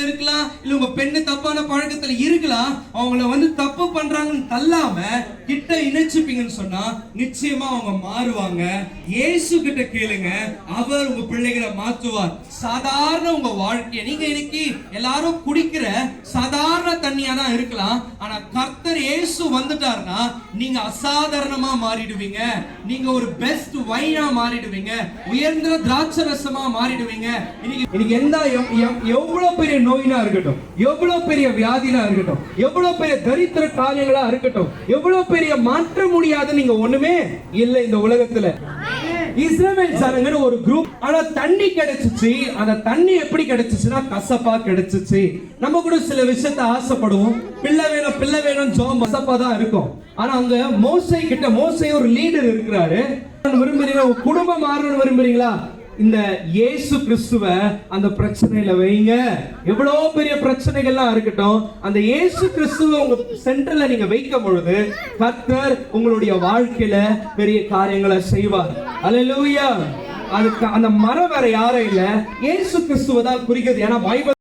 இருக்கலாம், இல்ல உங்க பெண்ணு தப்பான பழக்கத்துல இருக்கலாம். அவங்கள தப்பு பண்றாங்கன்னு தள்ளாம கிட்ட இணைச்சுப்பீங்கன்னு சொன்னா நிச்சயமா அவங்க மாறுவாங்க. இயேசு கிட்ட கேளுங்க, அவர் உங்க பிள்ளைகளை மாற்றுவார். சாதாரண உங்க வாழ்க்கைய நீங்க இன்னைக்கு எல்லாரும் குடிக்கிற சாதாரண தண்ணியா தான் இருக்கலாம். ஆனா கர்த்தர் இயேசு வந்துட்டாருன்னா நீங்க அசாதாரணமா மாறிடுவீங்க. நீங்க ஒரு பெஸ்ட் வைனா மாறிடுவீங்க. உயர்ந்த திராட்சை ரசமா மாறிடுவீங்க. இன்னைக்கு எவ்வளவு பெரிய நோயினா இருக்கட்டும், எவ்வளவு பெரிய வியாதினா இருக்கட்டும், எவ்வளவு பெரிய தரித்திர காரியங்களா இருக்கட்டும், எவ்வளவு பெரிய மாற்ற முடியாத நீங்க ஒண்ணுமே இல்லை இந்த உலகத்துல. இஸ்ரவேல் ஜனங்க ஒரு குரூப், ஆனா தண்ணி கிடைச்சிச்சு. அந்த தண்ணி எப்படி கிடைச்சிச்சுன்னா கசப்பா கிடைச்சிச்சு. நம்ம கூட சில விஷயத்தை ஆசைப்படுவோம், பிள்ளை வேணும் ஜோம் கசப்பா தான் இருக்கும். ஆனா அங்க மோசே கிட்ட, மோசே ஒரு லீடர் இருக்கிறாரு. விரும்புறீங்களா குடும்பம் மாறணும்னு விரும்புறீங்களா? இந்த இயேசு கிறிஸ்துவ அந்த பிரச்சனையில வைங்க. எவ்வளவு பெரிய பிரச்சனைகள்லாம் இருக்கட்டும், அந்த இயேசு கிறிஸ்துவ உங்க சென்டர்ல நீங்க வைக்கும் பொழுது கர்த்தர் உங்களுடைய வாழ்க்கையில பெரிய காரியங்களை செய்வார். அல்லேலூயா. அதுக்கு அந்த மரம் வேற யாரும் இல்ல, இயேசு கிறிஸ்துவ தான் குறிக்கிறது. ஏன்னா பைபிள்